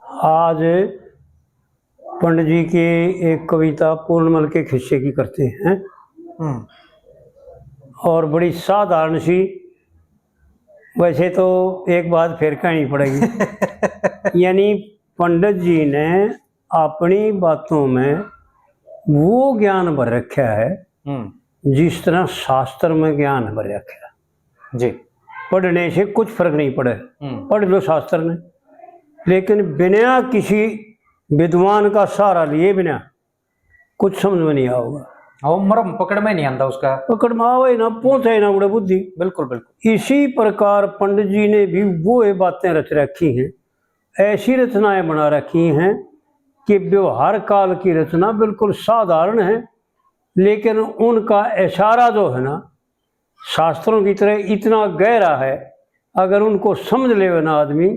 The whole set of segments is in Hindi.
आज पंडित जी की एक कविता पूर्णमल के खिस्से की करते हैं और बड़ी साधारण सी। वैसे तो एक बात फिर कहनी पड़ेगी यानी पंडित जी ने अपनी बातों में वो ज्ञान भर रखा है जिस तरह शास्त्र में ज्ञान भर रखा है जी। पढ़ने से कुछ फर्क नहीं पड़े, पढ़ लो शास्त्र ने, लेकिन बिना किसी विद्वान का सहारा लिए बिना कुछ समझ में नहीं आओगा। और मरम पकड़ में नहीं आता, उसका पकड़ में आवे ना, पहुंचे ना उड़े बुद्धि। बिल्कुल बिल्कुल। इसी प्रकार पंडित जी ने भी वो ये बातें रच रखी हैं, ऐसी रचनाएं बना रखी हैं कि व्यवहार काल की रचना बिल्कुल साधारण है, लेकिन उनका इशारा जो है ना शास्त्रों की तरह इतना गहरा है, अगर उनको समझ ले ना आदमी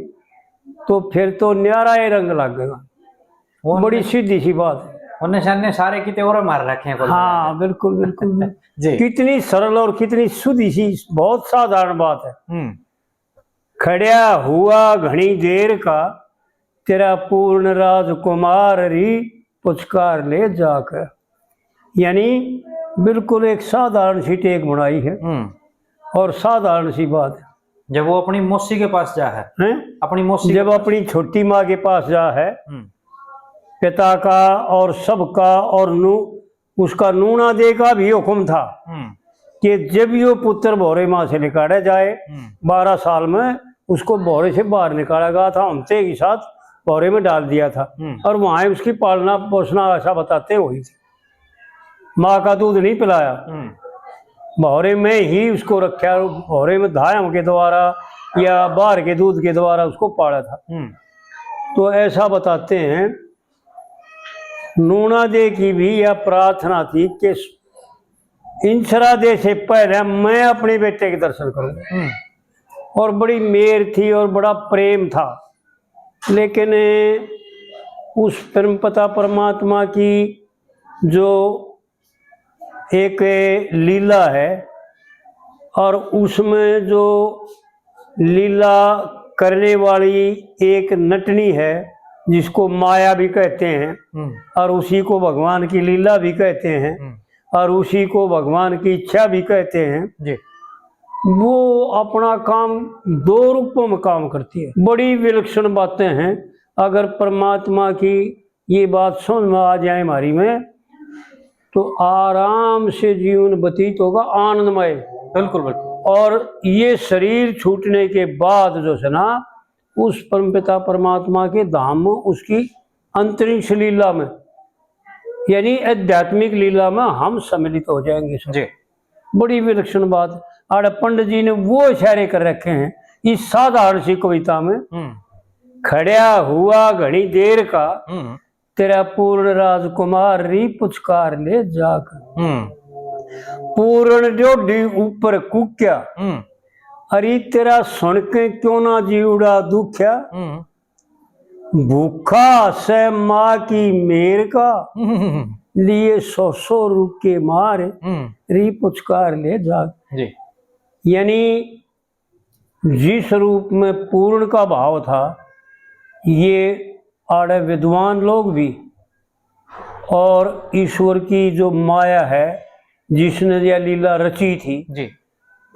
तो फिर तो न्यारा ही रंग लगेगा। वो बड़ी सीधी सी बात है। निशाने सारे कितने और मार रखे हैं। हाँ बिल्कुल बिल्कुल जी। कितनी सरल और कितनी सीधी सी बहुत साधारण बात है। खड़िया हुआ घनी देर का तेरा पूर्ण राजकुमार री पुचकार ले जाकर, यानी बिल्कुल एक साधारण सी टेक बनाई है और साधारण सी बात है। जब वो अपनी मौसी के पास जा है, अपनी मौसी जब अपनी छोटी माँ के पास जा है, पिता का और सबका और उसका नूना दे का भी हुक्म था कि जब यो पुत्र भौरे माँ से निकाला जाए 12 साल में उसको भौरे से बाहर निकाला गया था, हमते के साथ भौरे में डाल दिया था और वहां उसकी पालना पोषणा ऐसा बताते हुई थी। माँ का दूध नहीं पिलाया, भौरे में ही उसको रखा, भौरे में धायम के द्वारा या बाहर के दूध के द्वारा उसको पाला था। तो ऐसा बताते हैं। नूना दे की भी यह प्रार्थना थी कि इंसरा दे से पहले मैं अपने बेटे के दर्शन करूंगा, और बड़ी मेर थी और बड़ा प्रेम था। लेकिन उस परमपिता परमात्मा की जो एक लीला है और उसमें जो लीला करने वाली एक नटनी है जिसको माया भी कहते हैं और उसी को भगवान की लीला भी कहते हैं और उसी को भगवान की इच्छा भी कहते हैं जी। वो अपना काम 2 रूपों में काम करती है। बड़ी विलक्षण बातें हैं। अगर परमात्मा की ये बात समझ में आ जाए हमारी में तो आराम से जीवन व्यतीत होगा, आनंदमय। बिल्कुल बिल्कुल। और ये शरीर छूटने के बाद जो है ना उस परमपिता परमात्मा के धाम में उसकी अंतरिक्ष लीला में यानी आध्यात्मिक लीला में हम सम्मिलित हो जाएंगे जी। बड़ी विलक्षण बात। और पंडित जी ने वो इशारे कर रखे हैं इस साधारण सी कविता में। खड़िया हुआ घनी देर का तेरा पूर्ण राजकुमार री पुचकार ले जाकर, पूर्ण जोड़ी ऊपर कुक्या अरे तेरा सुन के क्यों ना जीवड़ा दुख्या, भूखा से माँ की मेर का लिए 100 रूप के मारे री पुचकार ले जाकर। यानी जिस रूप में पूर्ण का भाव था, ये आड़े विद्वान लोग भी और ईश्वर की जो माया है जिसने यह लीला रची थी जी।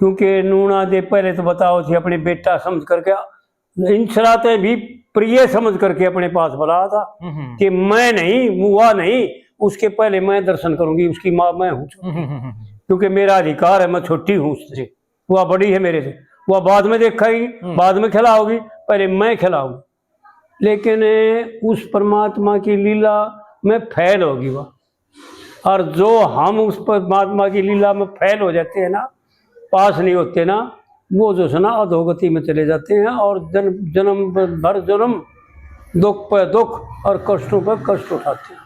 क्योंकि नूना दे पहले तो बताओ थी अपने बेटा समझ करके, इंसराते भी प्रिय समझ करके अपने पास बुलाया था कि मैं नहीं, मुआ नहीं, उसके पहले मैं दर्शन करूंगी, उसकी माँ मैं हूँ क्योंकि मेरा अधिकार है, मैं छोटी हूँ उससे, वह बड़ी है मेरे से, वह बाद में देखेगी, बाद में खिलाओगी, पहले मैं खिलाऊंगी। लेकिन उस परमात्मा की लीला में फैल होगी वह, और जो हम उस परमात्मा की लीला में फैल हो जाते हैं ना, पास नहीं होते ना, वो जो है ना अधोगति में चले जाते हैं और जन्म भर जन्म दुख पर दुख और कष्टों पर कष्ट उठाते हैं।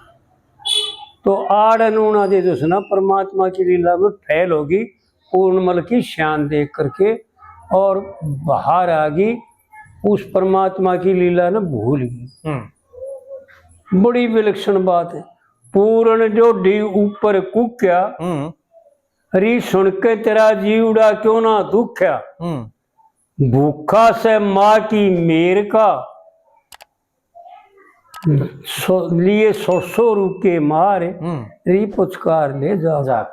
तो आड़ नूना दे जो है ना परमात्मा की लीला में फैल होगी पूर्णमल की शान देख करके, और बाहर आ गई उस परमात्मा की लीला ने भूल गई। बड़ी विलक्षण बात है। पूर्ण जोड़ी ऊपर कुक्या री सुन के तेरा जीवड़ा क्यों ना दुख्या, भूखा से माँ की मेर का लिए 100 रुपये मार री पुचकार ले जा।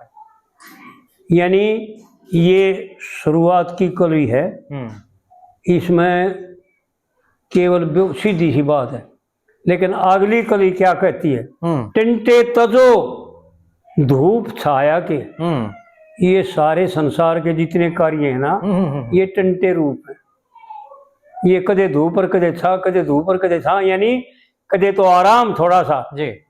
यानी ये शुरुआत की कली है, इसमें केवल सीधी सी बात है। लेकिन अगली कली क्या कहती है? टिंटे तजो धूप छाया के। ये सारे संसार के जितने कार्य हैं ना, ये टंटे रूप है। ये कदे धूप पर कदे छा, कदे धूप पर कदे छा। यानी कदे तो आराम थोड़ा सा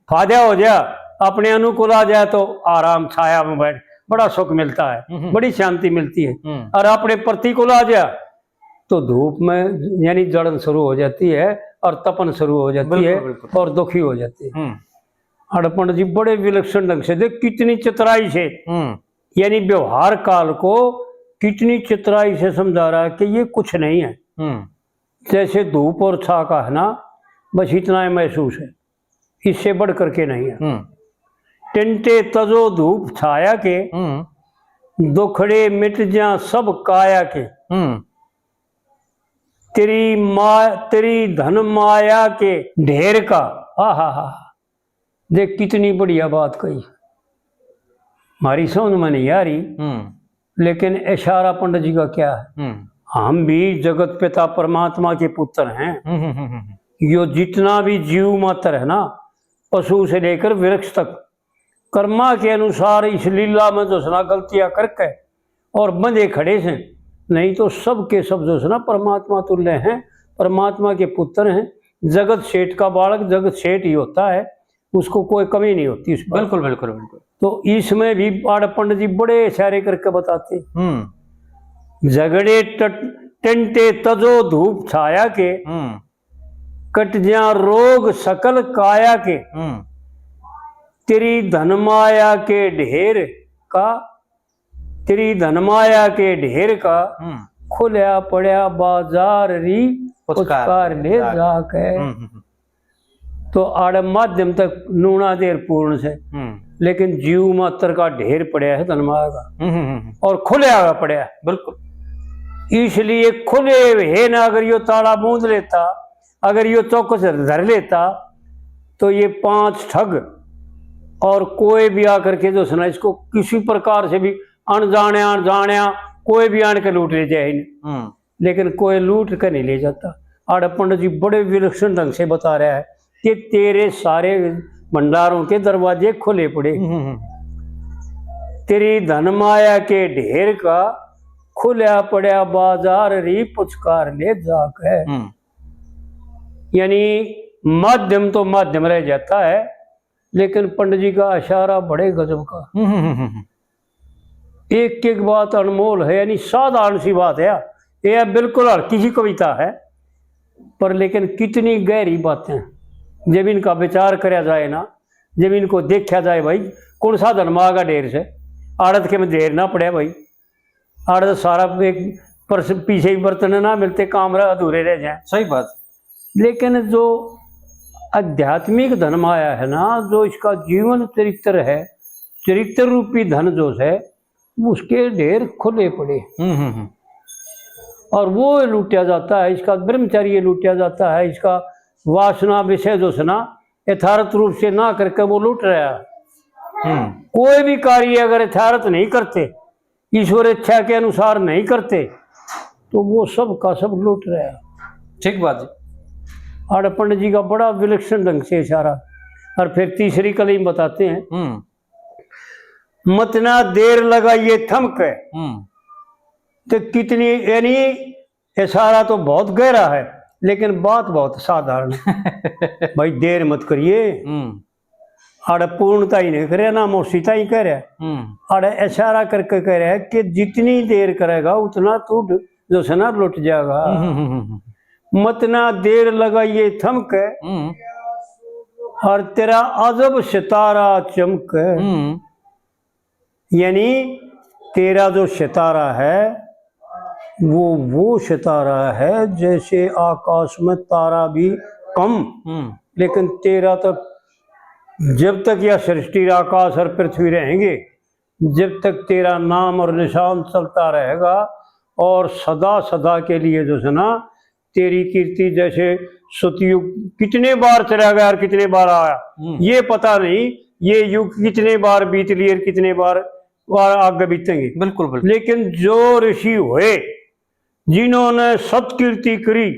फायदा हो जाए, अपने अनुकूल आ जाए तो आराम छाया में बैठ बड़ा सुख मिलता है, बड़ी शांति मिलती है। और अपने प्रतिकूल आ जाए तो धूप में यानी जलन शुरू हो जाती है और तपन शुरू हो जाती है और दुखी हो जाती है। अड़पण जी बड़े विलक्षण ढंग से देख कितनी चतुराई से, यानी व्यवहार काल को कितनी चतुराई से समझा रहा है कि ये कुछ नहीं है। जैसे धूप और छा का है ना, बस इतना ही महसूस है, इससे बढ़ करके नहीं है। टिंटे तजो धूप छाया के, दुखड़े मिट जा सब काया के। तेरी धन माया के ढेर का। हा देख कितनी बढ़िया बात कही, हमारी समझ में नहीं आ रही, लेकिन इशारा पंडित जी का क्या है? हम भी जगत पिता परमात्मा के पुत्र हैं। यो जितना भी जीव मात्र है ना, पशु से लेकर वृक्ष तक, कर्मा के अनुसार इस लीला में जो सुना गलतियां करके और बंधे खड़े से, नहीं तो सब के सब जो सुना परमात्मा तुल्य हैं, परमात्मा के पुत्र हैं। जगत सेठ का बालक जगत सेठ ही होता है, उसको कोई कमी नहीं होती उस पर। बिल्कुल बिल्कुल बिल्कुल। तो इसमें भी पंडित जी बड़े इशारे करके बताते, झगड़े टेंटे तजो धूप छाया के, कट जा रोग सकल काया के। तेरी धनमाया के ढेर का, तेरी धनमाया के ढेर का, खुल्या पड़ा बाजार री पुचकार ले जाके। तो आड़ माध्यम तक नूना देर पूर्ण से, लेकिन जीव मात्र का ढेर पड़ा है धनमाया का, और खुल्या पड़ा है। बिल्कुल, इसलिए खुले है ना, अगर यो ताला बूंद लेता, अगर यो चौकस धर लेता, तो ये 5 ठग और कोई भी आकर के जो सुना इसको किसी प्रकार से भी अनजाने कोई भी आन के लूट ले जाए, लेकिन कोई लूट कर नहीं ले जाता। आड़ पंडित जी बड़े विलक्षण ढंग से बता रहा है कि तेरे सारे भंडारों के दरवाजे खुले पड़े, तेरी धनमाया के ढेर का, खुला पड़ा बाजार री पुचकार ले जाकर। यानी माध्यम तो माध्यम रह जाता है, लेकिन पंडित जी का इशारा बड़े गजब का। एक एक बात अनमोल है, यानी साधारण सी बात है, यह बिल्कुल हल्की सी कविता है, पर लेकिन कितनी गहरी बातें जब इनका विचार कराया जाए ना, जब इनको देखा जाए, भाई कौन सा धनमाया का ढेर से आड़त के में देर ना पड़े, भाई आड़त सारा एक पीछे ही बर्तन ना मिलते, काम अधूरे रह जाए। सही बात। लेकिन जो आध्यात्मिक धनमाया है ना, जो इसका जीवन चरित्र है, चरित्र रूपी धन जो है, उसके ढेर खुले पड़े और वो लूटा जाता है, इसका ब्रह्मचर्य लूटा जाता है, इसका वासना विषय जो सुना यथार्थ रूप से ना करके वो लूट रहा है। कोई भी कार्य अगर यथार्थ नहीं करते, ईश्वर इच्छा के अनुसार नहीं करते, तो वो सब का सब लूट रहा है। ठीक बात जी। आड़ पंडित जी का बड़ा विलक्षण ढंग से इशारा। और फिर तीसरी कली बताते हैं, मतना देर लगाइए थमक। तो कितनी, यानी इशारा तो बहुत गहरा है, लेकिन बात बहुत साधारण है। भाई देर मत करिए, आड़ पूर्णता ही नहीं करे ना, मोसीता ही कह रहा, आड़ इशारा करके कह रहा है कि जितनी देर करेगा उतना तू जो है ना लुट जाएगा। मतना देर लगाइए थमक, और तेरा अजब सितारा चमक। यानी तेरा जो सितारा है वो सितारा है जैसे आकाश में तारा भी कम, लेकिन तेरा तो जब तक यह सृष्टि आकाश और पृथ्वी रहेंगे, जब तक तेरा नाम और निशान चलता रहेगा, और सदा सदा के लिए जो है ना तेरी कीर्ति जैसे सतयुग कितने बार चला गया और कितने बार आया ये पता नहीं, ये युग कितने बार बीत लिए और कितने बार आगे बीतेंगे। बिल्कुल बिल्कुल। लेकिन जो ऋषि हुए जिन्होंने सत्कीर्ति करी,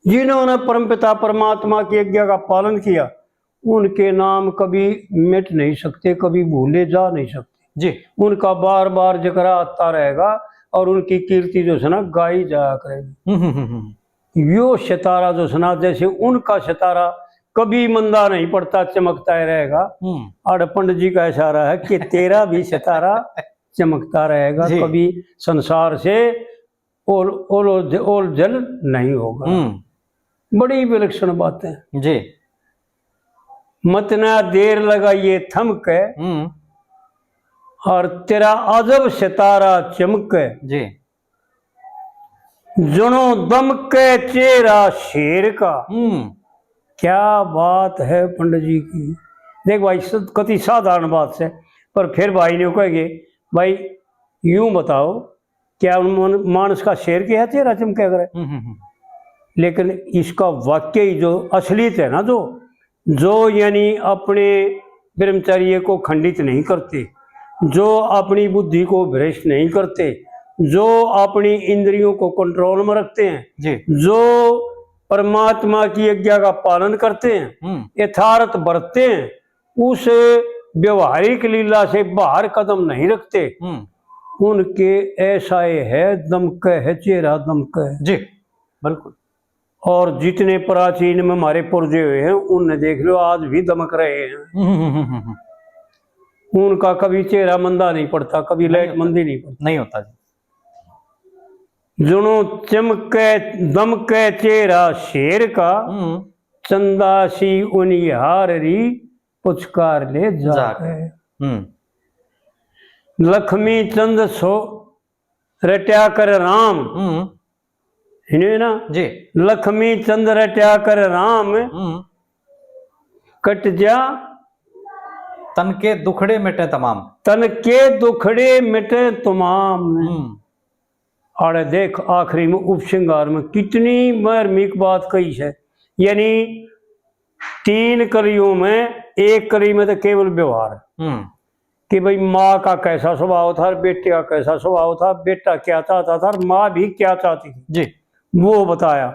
जिन्होंने परमपिता परमात्मा की आज्ञा का पालन किया, उनके नाम कभी मिट नहीं सकते, कभी भूले जा नहीं सकते जी। उनका बार बार जिक्र आता रहेगा और उनकी कीर्ति जो है ना गाई जाया करेगी। यो सितारा जो है ना, जैसे उनका सितारा कभी मंदा नहीं पड़ता, चमकता ही रहेगा। और पंडित जी का इशारा है कि तेरा भी सितारा चमकता रहेगा, कभी संसार से ओल जल नहीं होगा। बड़ी विलक्षण बातें जी। मत ना देर लगाइए थमक और तेरा अजब सितारा चमक जी। जुनो दमके चेहरा शेर का। क्या बात है पंडित जी की। देख भाई कति साधारण बात है, पर फिर भाई ने कहेंगे भाई यूं बताओ क्या मानस का शेर क्या है चेहरा चमके करे। लेकिन इसका वाक्य ही जो असलियत है ना, जो यानी अपने ब्रह्मचर्य को खंडित नहीं करते, जो अपनी बुद्धि को भ्रष्ट नहीं करते, जो अपनी इंद्रियों को कंट्रोल में रखते हैं जी। जो परमात्मा की आज्ञा का पालन करते हैं, यथार्थ बरतते हैं, उस व्यवहारिक लीला से बाहर कदम नहीं रखते, उनके ऐसा है दमक है चेहरा दमक है जी। बिल्कुल। और जितने प्राचीन में हमारे पुरजे हुए हैं उनने देख लो आज भी दमक रहे हैं। उनका कभी चेहरा मंदा नहीं पड़ता, कभी लाइट मंदी नहीं पड़ती, नहीं होता जी। जुनो चमके दमके चेहरा शेर का, चंदासी उनिहार री पुचकार ले जाके। लक्ष्मी चंद सो रट्या कर राम, ना जी। लक्ष्मी चंद रट्या कर राम, कट जा तन के दुखड़े मिटे तमाम, तन के दुखड़े मिटे तमाम। और देख आखिरी में उपश्रृंगार में कितनी मार्मिक बात कही है, यानी 3 कलियों में एक कली में तो केवल व्यवहार कि भाई माँ का कैसा स्वभाव था, बेटे का कैसा स्वभाव था, बेटा क्या चाहता था, माँ भी क्या चाहती थी जी, वो बताया।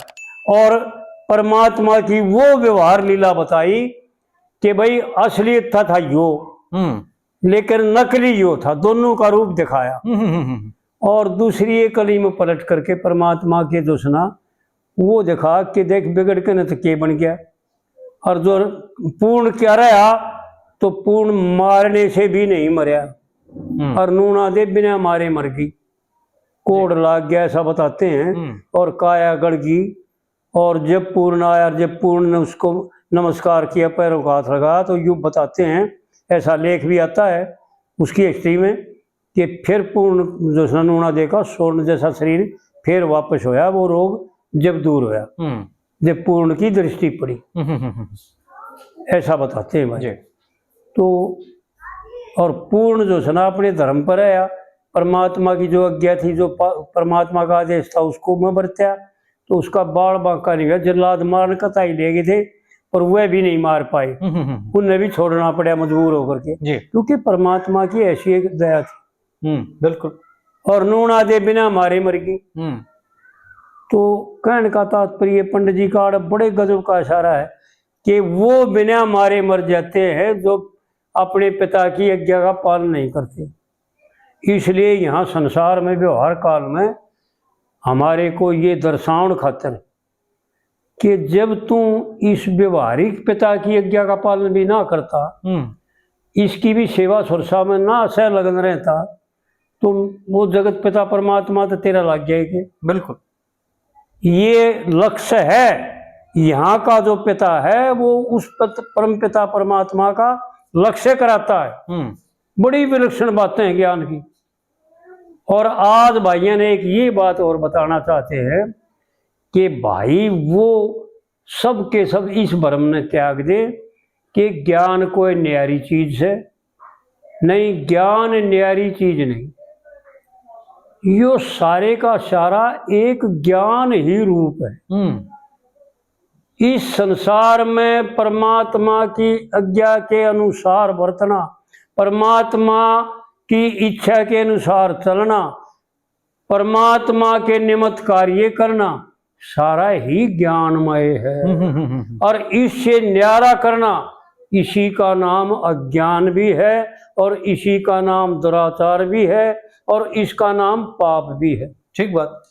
और परमात्मा की वो व्यवहार लीला बताई कि भाई असलियत था यो, लेकिन नकली यो था, दोनों का रूप दिखाया। और दूसरी एक कली में पलट करके परमात्मा के दुश्मना वो दिखा कि देख बिगड़ के न तो के बन गया, और जो पूर्ण क्या रहा तो पूर्ण मारने से भी नहीं मरया, और नूना दे बिना मारे मर गई, कोड़ लाग गया ऐसा बताते हैं, और काया गड़ गई। और जब पूर्ण आया, जब पूर्ण ने उसको नमस्कार किया, पैरों का हाथ लगा, तो यूँ बताते हैं, ऐसा लेख भी आता है उसकी हिस्ट्री में कि फिर पूर्ण जो नूना देखा स्वर्ण जैसा शरीर फिर वापस होया, वो रोग जब दूर होया, जब पूर्ण की दृष्टि पड़ी, ऐसा बताते हैं भाई। तो और पूर्ण जो है ना अपने धर्म पर आया, परमात्मा की जो आज्ञा थी, जो परमात्मा का आदेश था उसको मैं बरतया, तो उसका बाढ़ बांका नहीं गया। जल्लाद मारने का ताई ले गए थे पर वह भी नहीं मार पाए, उन्हें भी छोड़ना पड़ा मजबूर होकर के, क्योंकि परमात्मा की ऐसी एक दया थी। बिल्कुल। और नूना दे बिना मारे मर गई। तो कहने का तात्पर्य पंडित जी का बड़े गजब का इशारा है कि वो बिना मारे मर जाते हैं जो अपने पिता की आज्ञा का पालन नहीं करते। इसलिए यहाँ संसार में व्यवहार काल में हमारे को ये दर्शाउन खातर कि जब तू इस व्यवहारिक पिता की आज्ञा का पालन भी ना करता, इसकी भी सेवा सुरसा में ना सह लगन रहता, तो वो जगत पिता परमात्मा तो तेरा लग जाएगी। बिल्कुल। ये लक्ष्य है यहाँ का, जो पिता है वो उस परम पिता परमात्मा का लक्ष्य कराता है। बड़ी विलक्षण बातें हैं ज्ञान की। और आज भाइयों ने एक ये बात और बताना चाहते हैं कि भाई वो सब के सब इस भ्रम ने त्याग दे कि ज्ञान कोई न्यारी चीज है। नहीं, ज्ञान न्यारी चीज नहीं। यो सारे का सारा एक ज्ञान ही रूप है। इस संसार में परमात्मा की आज्ञा के अनुसार बरतना, परमात्मा की इच्छा के अनुसार चलना, परमात्मा के निमित्त कार्य करना, सारा ही ज्ञानमय है। और इससे न्यारा करना, इसी का नाम अज्ञान भी है और इसी का नाम दुराचार भी है और इसका नाम पाप भी है। ठीक बात।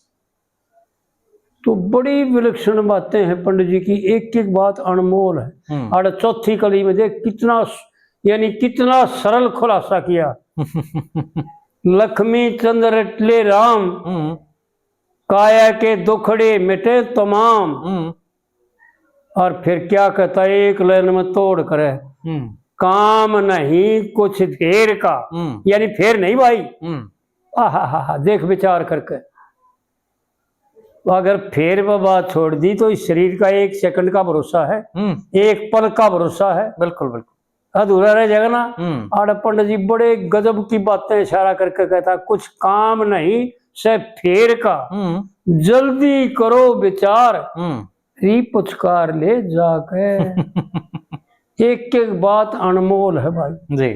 तो बड़ी विलक्षण बातें हैं पंडित जी की, एक एक बात अनमोल है। और चौथी कली में देख कितना, यानी कितना सरल खुलासा किया। लक्ष्मी चंद्र रटले राम, काया के दुखड़े मिटे तमाम। और फिर क्या कहता है एक लाइन में तोड़ करे, काम नहीं कुछ फेर का, यानी फेर नहीं भाई। आहा, देख विचार करके, अगर फेर में बात छोड़ दी तो इस शरीर का एक सेकंड का भरोसा है, एक पल का भरोसा है, बिल्कुल बिल्कुल अधूरा रह जाएगा ना। और पंडित जी बड़े गजब की बातें इशारा करके कहता, कुछ काम नहीं से फेर का, जल्दी करो विचार, री पुचकार ले जाके। एक एक बात अनमोल है भाई जी।